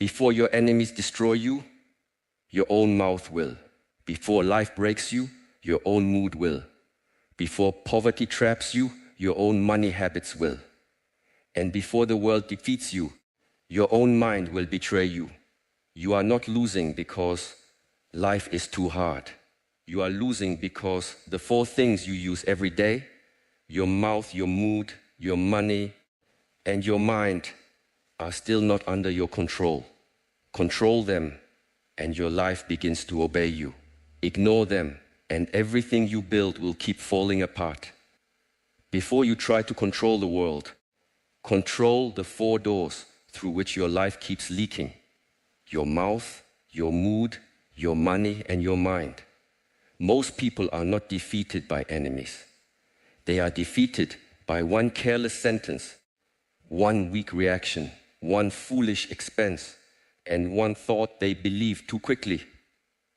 Before your enemies destroy you, your own mouth will. Before life breaks you, your own mood will. Before poverty traps you, your own money habits will. And before the world defeats you, your own mind will betray you. You are not losing because life is too hard. You are losing because the 4 things you use every day, your mouth, your mood, your money, and your mind, are still not under your control. Control them, and your life begins to obey you. Ignore them, and everything you build will keep falling apart. Before you try to control the world, control the 4 doors through which your life keeps leaking: your mouth, your mood, your money, and your mind. Most people are not defeated by enemies. They are defeated by one careless sentence, one weak reaction, one foolish expense, and one thought they believe too quickly.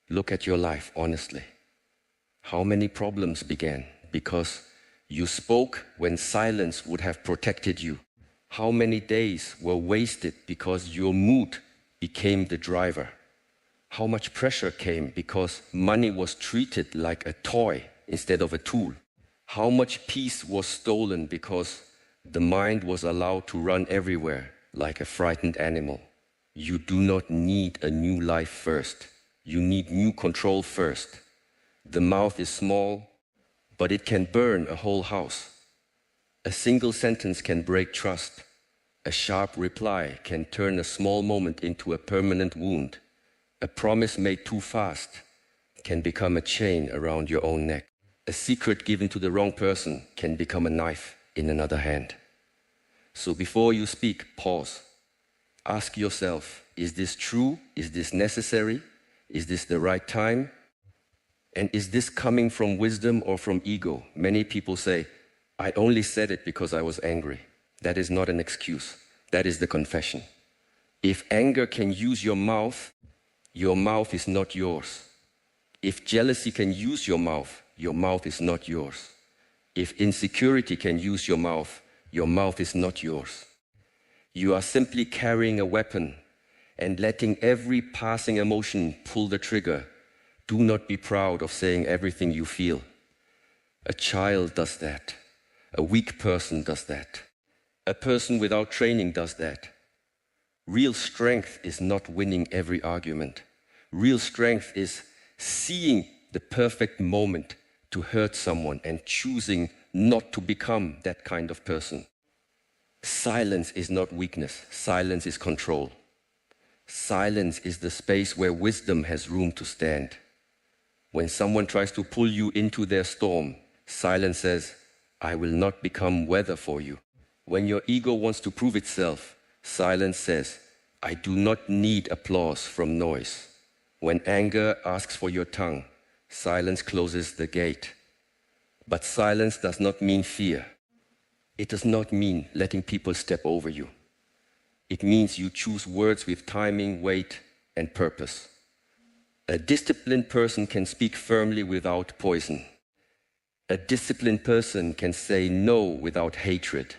Look at your life honestly. How many problems began because you spoke when silence would have protected you? How many days were wasted because your mood became the driver? How much pressure came because money was treated like a toy instead of a tool? How much peace was stolen because the mind was allowed to run everywhere like a frightened animal? You do not need a new life first. You need new control first. The mouth is small, but it can burn a whole house. A single sentence can break trust. A sharp reply can turn a small moment into a permanent wound. A promise made too fast can become a chain around your own neck. A secret given to the wrong person can become a knife in another hand. So before you speak, pause. Ask yourself, is this true? Is this necessary? Is this the right time? And is this coming from wisdom or from ego? Many people say, I only said it because I was angry. That is not an excuse. That is the confession. If anger can use your mouth is not yours. If jealousy can use your mouth is not yours. If insecurity can use your mouth is not yours. You are simply carrying a weapon and letting every passing emotion pull the trigger. Do not be proud of saying everything you feel. A child does that. A weak person does that. A person without training does that. Real strength is not winning every argument. Real strength is seeing the perfect moment to hurt someone and choosing not to become that kind of person. Silence is not weakness. Silence is control. Silence is the space where wisdom has room to stand. When someone tries to pull you into their storm, silence says, I will not become weather for you. When your ego wants to prove itself, silence says, I do not need applause from noise. When anger asks for your tongue, silence closes the gate. But silence does not mean fear. It does not mean letting people step over you. It means you choose words with timing, weight, and purpose. A disciplined person can speak firmly without poison. A disciplined person can say no without hatred.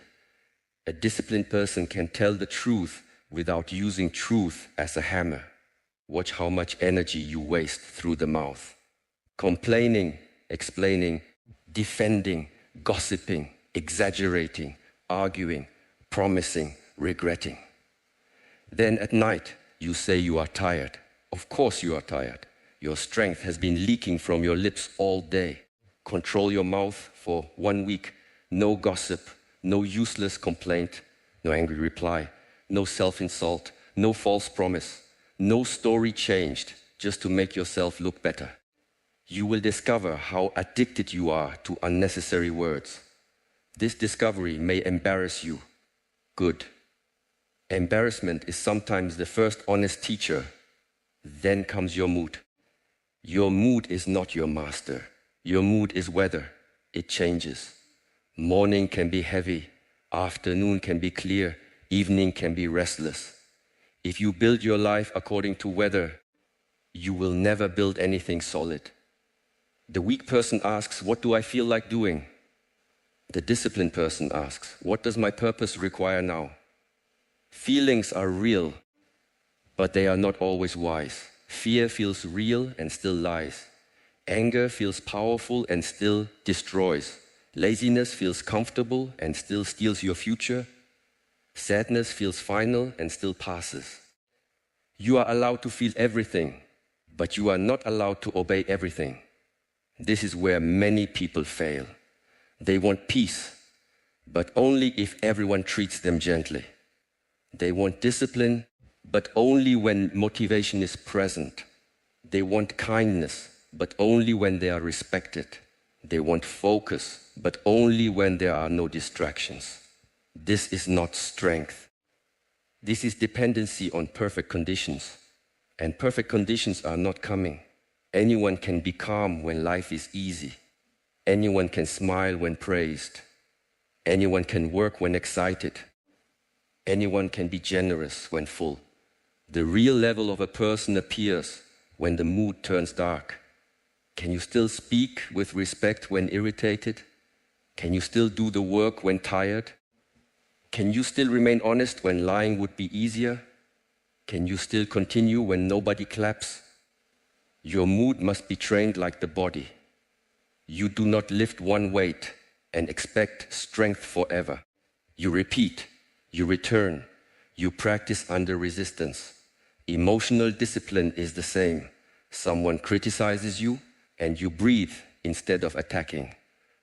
A disciplined person can tell the truth without using truth as a hammer. Watch how much energy you waste through the mouth. Complaining, explaining, defending, gossiping, exaggerating, arguing, promising, regretting. Then at night, you say you are tired. Of course you are tired. Your strength has been leaking from your lips all day. Control your mouth for 1 week. No gossip, no useless complaint, no angry reply, no self-insult, no false promise, no story changed just to make yourself look better. You will discover how addicted you are to unnecessary words. This discovery may embarrass you. Good. Embarrassment is sometimes the first honest teacher. Then comes your mood. Your mood is not your master. Your mood is weather. It changes. Morning can be heavy. Afternoon can be clear. Evening can be restless. If you build your life according to weather, you will never build anything solid. The weak person asks, what do I feel like doing? The disciplined person asks, what does my purpose require now? Feelings are real, but they are not always wise. Fear feels real and still lies. Anger feels powerful and still destroys. Laziness feels comfortable and still steals your future. Sadness feels final and still passes. You are allowed to feel everything, but you are not allowed to obey everything. This is where many people fail. They want peace, but only if everyone treats them gently. They want discipline, but only when motivation is present. They want kindness, but only when they are respected. They want focus, but only when there are no distractions. This is not strength. This is dependency on perfect conditions. And perfect conditions are not coming. Anyone can be calm when life is easy. Anyone can smile when praised. Anyone can work when excited. Anyone can be generous when full. The real level of a person appears when the mood turns dark. Can you still speak with respect when irritated? Can you still do the work when tired? Can you still remain honest when lying would be easier? Can you still continue when nobody claps? Your mood must be trained like the body. You do not lift one weight and expect strength forever. You repeat, you return, you practice under resistance. Emotional discipline is the same. Someone criticizes you and you breathe instead of attacking.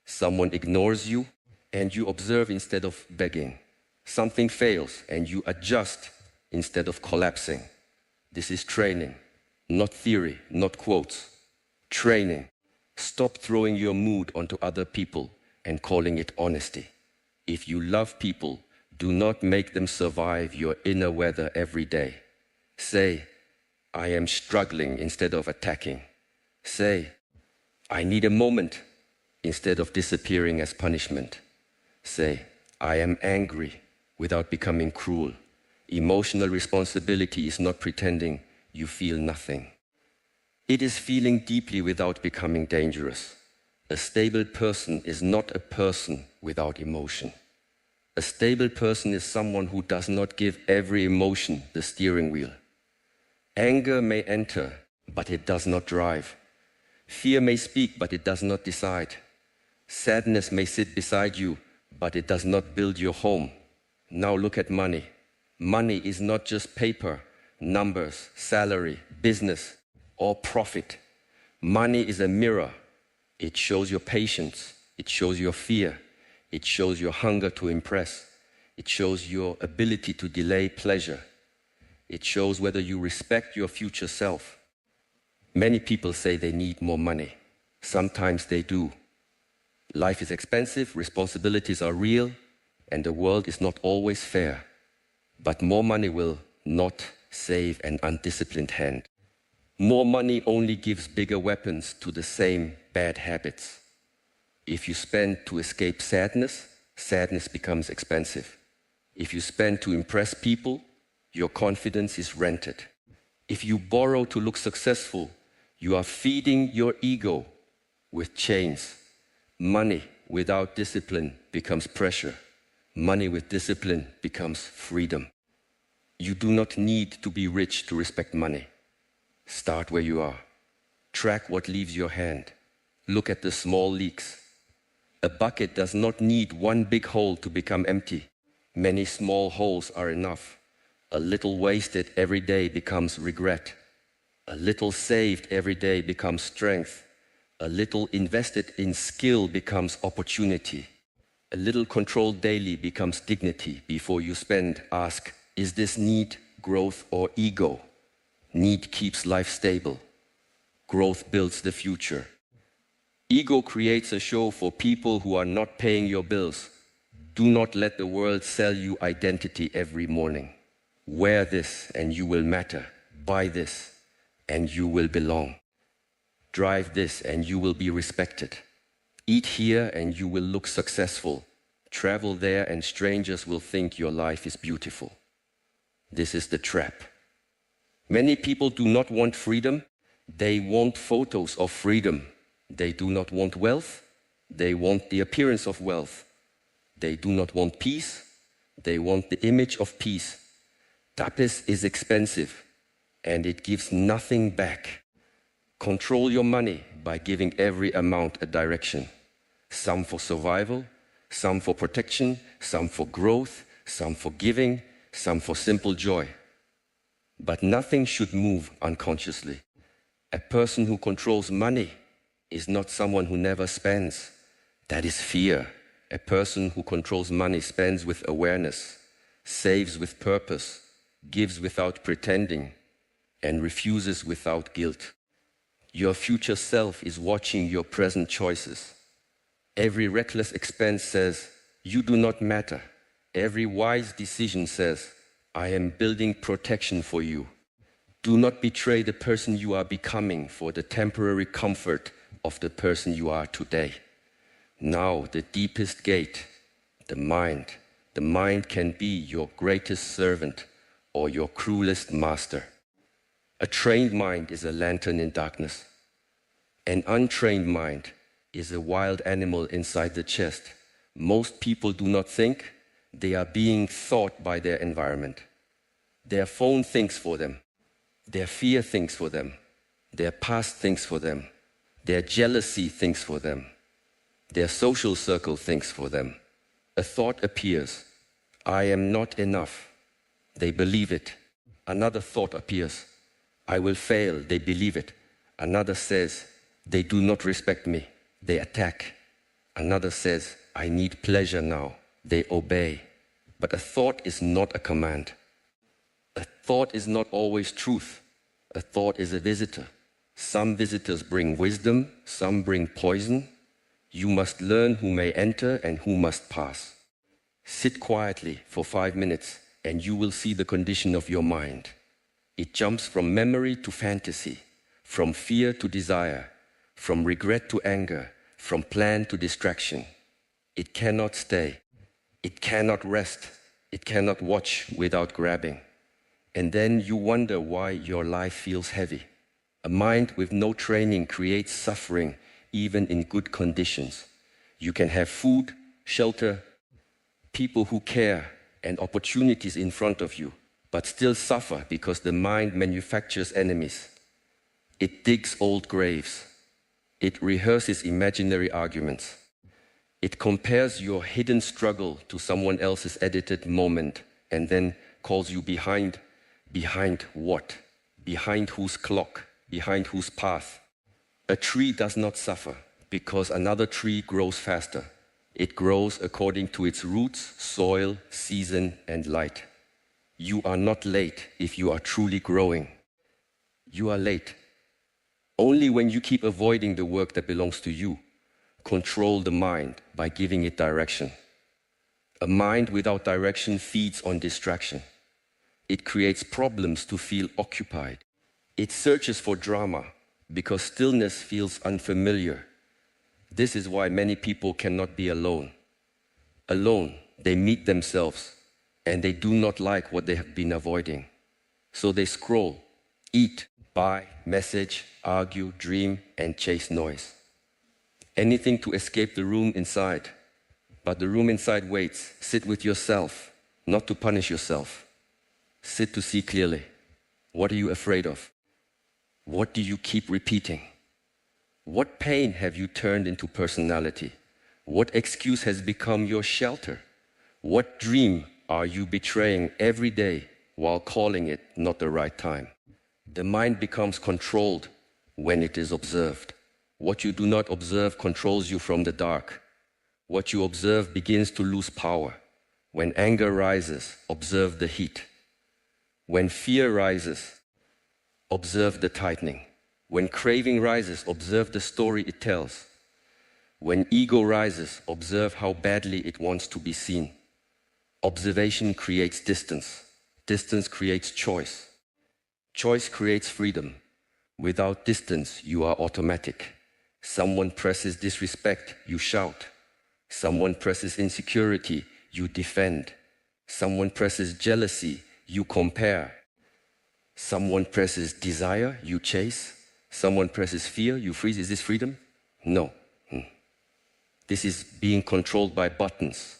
Someone ignores you and you observe instead of begging. Something fails and you adjust instead of collapsing. This is training, not theory, not quotes. Training. Stop throwing your mood onto other people and calling it honesty. If you love people, do not make them survive your inner weather every day. Say, I am struggling instead of attacking. Say, I need a moment instead of disappearing as punishment. Say, I am angry without becoming cruel. Emotional responsibility is not pretending you feel nothing. It is feeling deeply without becoming dangerous. A stable person is not a person without emotion. A stable person is someone who does not give every emotion the steering wheel. Anger may enter, but it does not drive. Fear may speak, but it does not decide. Sadness may sit beside you, but it does not build your home. Now look at money. Money is not just paper, numbers, salary, business, or profit. Money is a mirror. It shows your patience. It shows your fear. It shows your hunger to impress. It shows your ability to delay pleasure. It shows whether you respect your future self. Many people say they need more money. Sometimes they do. Life is expensive, responsibilities are real, and the world is not always fair. But more money will not save an undisciplined hand. More money only gives bigger weapons to the same bad habits. If you spend to escape sadness, sadness becomes expensive. If you spend to impress people, your confidence is rented. If you borrow to look successful, you are feeding your ego with chains. Money without discipline becomes pressure. Money with discipline becomes freedom. You do not need to be rich to respect money. Start where you are. Track what leaves your hand. Look at the small leaks. A bucket does not need one big hole to become empty. Many small holes are enough. A little wasted every day becomes regret. A little saved every day becomes strength. A little invested in skill becomes opportunity. A little controlled daily becomes dignity. Before you spend, ask, is this need, growth, or ego? Need keeps life stable. Growth builds the future. Ego creates a show for people who are not paying your bills. Do not let the world sell you identity every morning. Wear this and you will matter. Buy this and you will belong. Drive this and you will be respected. Eat here and you will look successful. Travel there and strangers will think your life is beautiful. This is the trap. Many people do not want freedom. They want photos of freedom. They do not want wealth. They want the appearance of wealth. They do not want peace. They want the image of peace. Tapas is expensive. and it gives nothing back. Control your money by giving every amount a direction. Some for survival, some for protection, some for growth, some for giving, some for simple joy. But nothing should move unconsciously. A person who controls money is not someone who never spends. That is fear. A person who controls money spends with awareness, saves with purpose, gives without pretending, and refuses without guilt. Your future self is watching your present choices. Every reckless expense says, you do not matter. Every wise decision says, I am building protection for you. Do not betray the person you are becoming for the temporary comfort of the person you are today. Now, the deepest gate, the mind. The mind can be your greatest servant or your cruelest master. A trained mind is a lantern in darkness. An untrained mind is a wild animal inside the chest. Most people do not think, they are being thought by their environment. Their phone thinks for them. Their fear thinks for them. Their past thinks for them. Their jealousy thinks for them. Their social circle thinks for them. A thought appears, I am not enough. They believe it. Another thought appears, I will fail. They believe it. Another says, they do not respect me. They attack. Another says, I need pleasure now. They obey. But a thought is not a command. A thought is not always truth. A thought is a visitor. Some visitors bring wisdom, some bring poison. You must learn who may enter and who must pass. Sit quietly for 5 minutes and you will see the condition of your mind. It jumps from memory to fantasy, from fear to desire, from regret to anger, from plan to distraction. It cannot stay. It cannot rest. It cannot watch without grabbing. And then you wonder why your life feels heavy. A mind with no training creates suffering even in good conditions. You can have food, shelter, people who care, and opportunities in front of you, but still suffer because the mind manufactures enemies. It digs old graves. It rehearses imaginary arguments. It compares your hidden struggle to someone else's edited moment and then calls you behind. Behind what? Behind whose clock? Behind whose path? A tree does not suffer because another tree grows faster. It grows according to its roots, soil, season, and light. You are not late if you are truly growing. You are late only when you keep avoiding the work that belongs to you. Control the mind by giving it direction. A mind without direction feeds on distraction. It creates problems to feel occupied. It searches for drama because stillness feels unfamiliar. This is why many people cannot be alone. Alone, they meet themselves and they do not like what they have been avoiding. So they scroll, eat, buy, message, argue, dream, and chase noise. Anything to escape the room inside. But the room inside waits. Sit with yourself, not to punish yourself. Sit to see clearly. What are you afraid of? What do you keep repeating? What pain have you turned into personality? What excuse has become your shelter? What dream are you betraying every day while calling it not the right time? The mind becomes controlled when it is observed. What you do not observe controls you from the dark. What you observe begins to lose power. When anger rises, observe the heat. When fear rises, observe the tightening. When craving rises, observe the story it tells. When ego rises, observe how badly it wants to be seen. Observation creates distance. Distance creates choice. Choice creates freedom. Without distance, you are automatic. Someone presses disrespect, you shout. Someone presses insecurity, you defend. Someone presses jealousy, you compare. Someone presses desire, you chase. Someone presses fear, you freeze. Is this freedom? No. This is being controlled by buttons.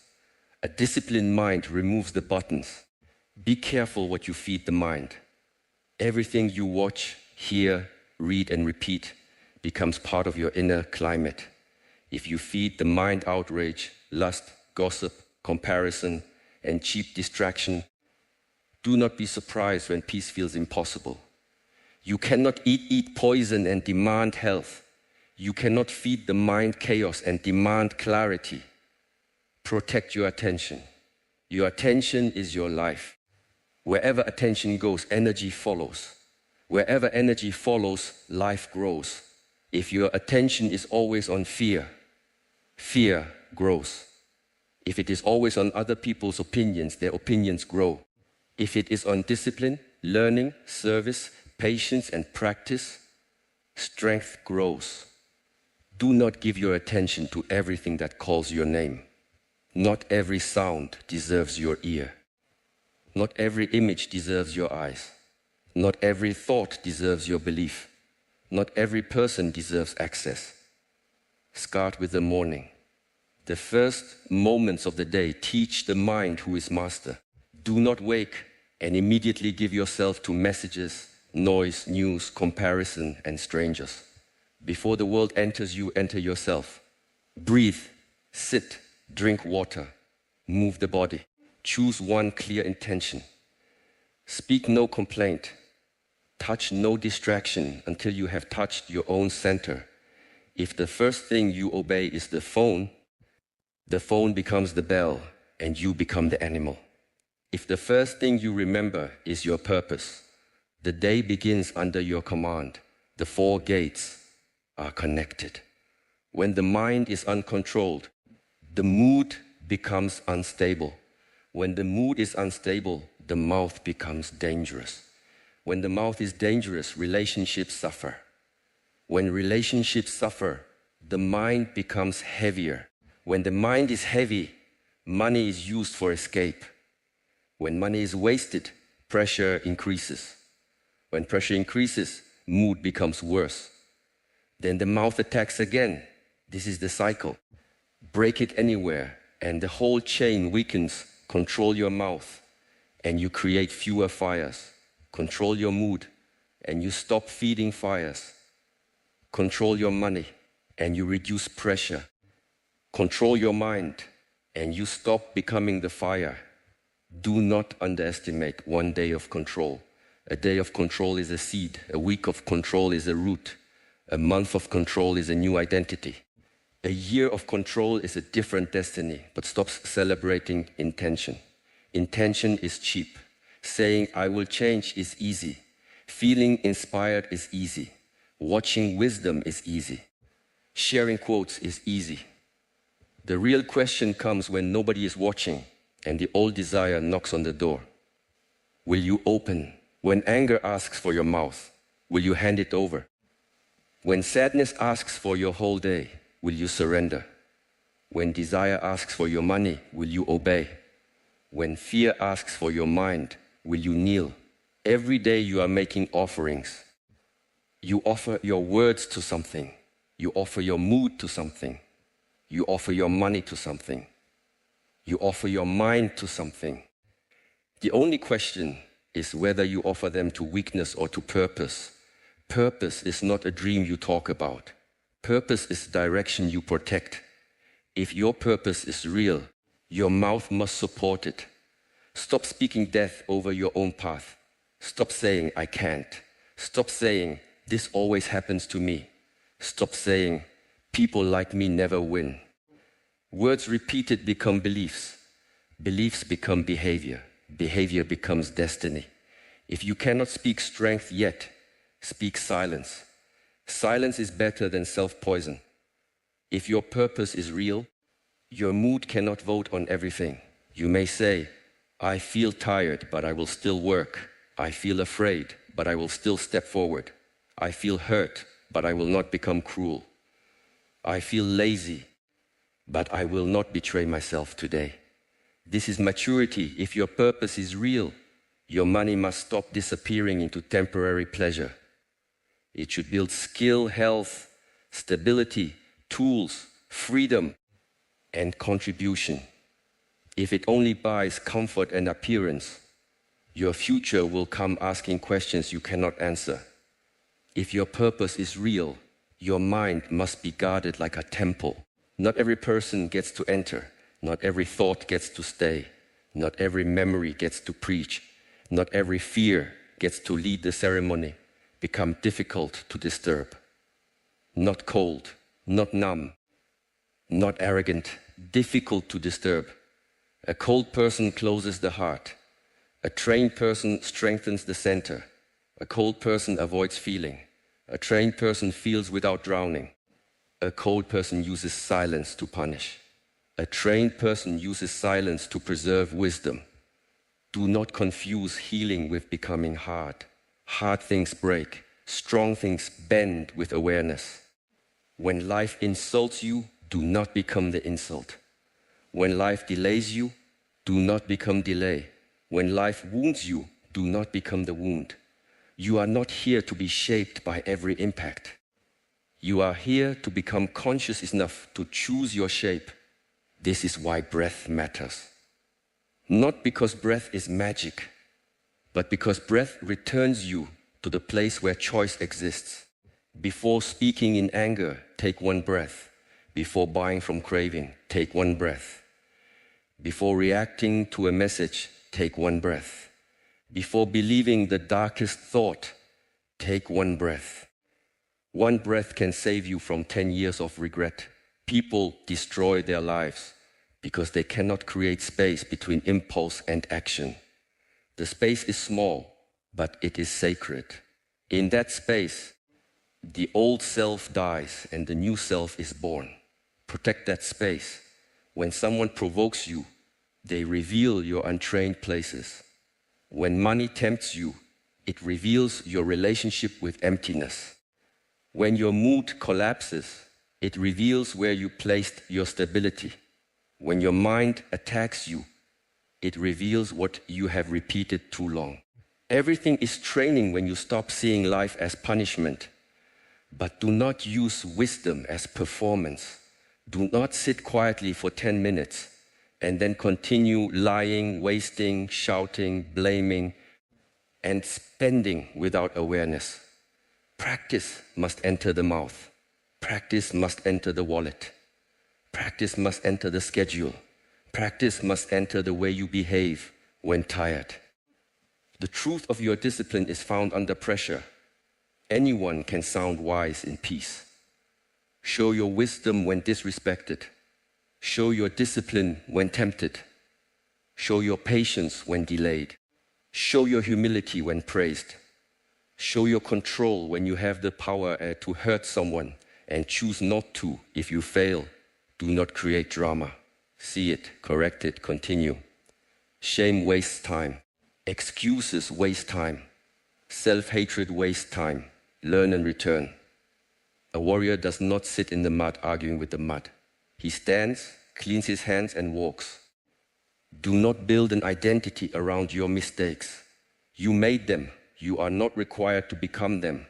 A disciplined mind removes the buttons. Be careful what you feed the mind. Everything you watch, hear, read, and repeat becomes part of your inner climate. If you feed the mind outrage, lust, gossip, comparison, and cheap distraction, do not be surprised when peace feels impossible. You cannot eat poison and demand health. You cannot feed the mind chaos and demand clarity. Protect your attention. Your attention is your life. Wherever attention goes, energy follows. Wherever energy follows, life grows. If your attention is always on fear, fear grows. If it is always on other people's opinions, their opinions grow. If it is on discipline, learning, service, patience, and practice, strength grows. Do not give your attention to everything that calls your name. Not every sound deserves your ear. Not every image deserves your eyes. Not every thought deserves your belief. Not every person deserves access. Start with the morning. The first moments of the day teach the mind who is master. Do not wake and immediately give yourself to messages, noise, news, comparison, and strangers. Before the world enters you, enter yourself. Breathe, sit, drink water, move the body. Choose one clear intention. Speak no complaint. Touch no distraction until you have touched your own center. If the first thing you obey is the phone becomes the bell and you become the animal. If the first thing you remember is your purpose, the day begins under your command. The four gates are connected. When the mind is uncontrolled, the mood becomes unstable. When the mood is unstable, the mouth becomes dangerous. When the mouth is dangerous, relationships suffer. When relationships suffer, the mind becomes heavier. When the mind is heavy, money is used for escape. When money is wasted, pressure increases. When pressure increases, mood becomes worse. Then the mouth attacks again. This is the cycle. Break it anywhere, and the whole chain weakens. Control your mouth, and you create fewer fires. Control your mood, and you stop feeding fires. Control your money, and you reduce pressure. Control your mind, and you stop becoming the fire. Do not underestimate one day of control. A day of control is a seed. A week of control is a root. A month of control is a new identity. A year of control is a different destiny, but stop celebrating intention. Intention is cheap. Saying, I will change is easy. Feeling inspired is easy. Watching wisdom is easy. Sharing quotes is easy. The real question comes when nobody is watching and the old desire knocks on the door. Will you open? When anger asks for your mouth, will you hand it over? When sadness asks for your whole day, will you surrender? When desire asks for your money, will you obey? When fear asks for your mind, will you kneel? Every day you are making offerings. You offer your words to something. You offer your mood to something. You offer your money to something. You offer your mind to something. The only question is whether you offer them to weakness or to purpose. Purpose is not a dream you talk about. Purpose is direction you protect. If your purpose is real, your mouth must support it. Stop speaking death over your own path. Stop saying, I can't. Stop saying, this always happens to me. Stop saying, people like me never win. Words repeated become beliefs. Beliefs become behavior. Behavior becomes destiny. If you cannot speak strength yet, speak silence. Silence is better than self-poison. If your purpose is real, your mood cannot vote on everything. You may say, I feel tired, but I will still work. I feel afraid, but I will still step forward. I feel hurt, but I will not become cruel. I feel lazy, but I will not betray myself today. This is maturity. If your purpose is real, your money must stop disappearing into temporary pleasure. It should build skill, health, stability, tools, freedom, and contribution. If it only buys comfort and appearance, Your future will come asking questions you cannot answer. If your purpose is real, your mind must be guarded like a temple. Not every person gets to enter. Not every thought gets to stay. Not every memory gets to preach. Not every fear gets to lead the ceremony, become difficult to disturb. Not cold, not numb, not arrogant, difficult to disturb. A cold person closes the heart. A trained person strengthens the center. A cold person avoids feeling. A trained person feels without drowning. A cold person uses silence to punish. A trained person uses silence to preserve wisdom. Do not confuse healing with becoming hard. Hard things break. Strong things bend with awareness. When life insults you, do not become the insult. When life delays you, do not become delay. When life wounds you, do not become the wound. You are not here to be shaped by every impact. You are here to become conscious enough to choose your shape. This is why breath matters. Not because breath is magic, but because breath returns you to the place where choice exists. Before speaking in anger, take one breath. Before buying from craving, take one breath. Before reacting to a message, take one breath. Before believing the darkest thought, take one breath. One breath can save you from 10 years of regret. People destroy their lives because they cannot create space between impulse and action. The space is small, but it is sacred. In that space, the old self dies and the new self is born. Protect that space. When someone provokes you, they reveal your untrained places. When money tempts you, it reveals your relationship with emptiness. When your mood collapses, it reveals where you placed your stability. When your mind attacks you, it reveals what you have repeated too long. Everything is training when you stop seeing life as punishment. But do not use wisdom as performance. Do not sit quietly for 10 minutes and then continue lying, wasting, shouting, blaming, and spending without awareness. Practice must enter the mouth. Practice must enter the wallet. Practice must enter the schedule. Practice must enter the way you behave when tired. The truth of your discipline is found under pressure. Anyone can sound wise in peace. Show your wisdom when disrespected. Show your discipline when tempted. Show your patience when delayed. Show your humility when praised. Show your control when you have the power to hurt someone and choose not to. If you fail, do not create drama. See it, correct it, continue. Shame wastes time. Excuses waste time. Self-hatred wastes time. Learn and return. A warrior does not sit in the mud arguing with the mud. He stands, cleans his hands, and walks. Do not build an identity around your mistakes. You made them. You are not required to become them.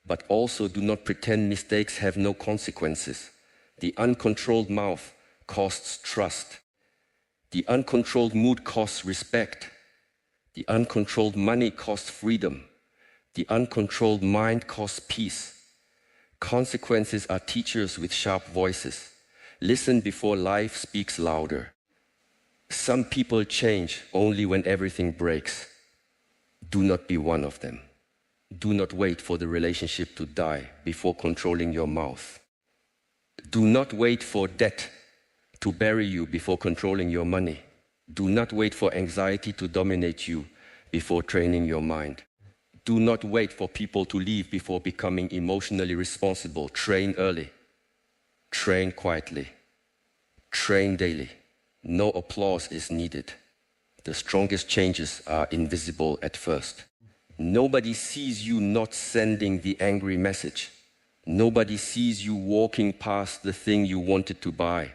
But also do not pretend mistakes have no consequences. The uncontrolled mouth costs trust. The uncontrolled mood costs respect. The uncontrolled money costs freedom. The uncontrolled mind costs peace. Consequences are teachers with sharp voices. Listen before life speaks louder. Some people change only when everything breaks. Do not be one of them. Do not wait for the relationship to die before controlling your mouth. Do not wait for debt to bury you before controlling your money. Do not wait for anxiety to dominate you before training your mind. Do not wait for people to leave before becoming emotionally responsible. Train early. Train quietly. Train daily. No applause is needed. The strongest changes are invisible at first. Nobody sees you not sending the angry message. Nobody sees you walking past the thing you wanted to buy.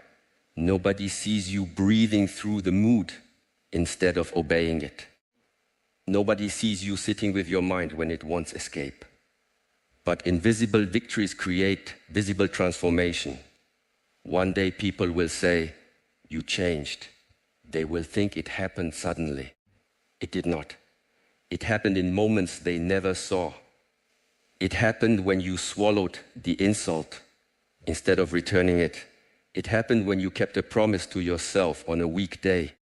Nobody sees you breathing through the mood instead of obeying it. Nobody sees you sitting with your mind when it wants escape. But invisible victories create visible transformation. One day people will say, "You changed." They will think it happened suddenly. It did not. It happened in moments they never saw. It happened when you swallowed the insult instead of returning it. It happened when you kept a promise to yourself on a weak day.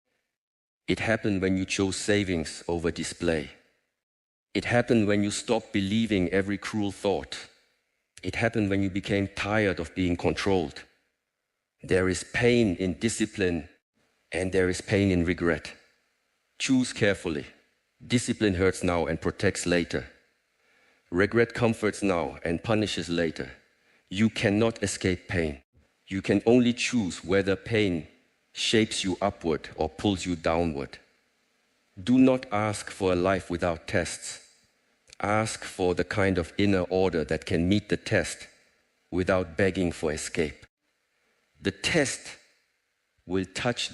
It happened when you chose savings over display. It happened when you stopped believing every cruel thought. It happened when you became tired of being controlled. There is pain in discipline, and there is pain in regret. Choose carefully. Discipline hurts now and protects later. Regret comforts now and punishes later. You cannot escape pain. You can only choose whether pain shapes you upward or pulls you downward. Do not ask for a life without tests. Ask for the kind of inner order that can meet the test without begging for escape. The test will touch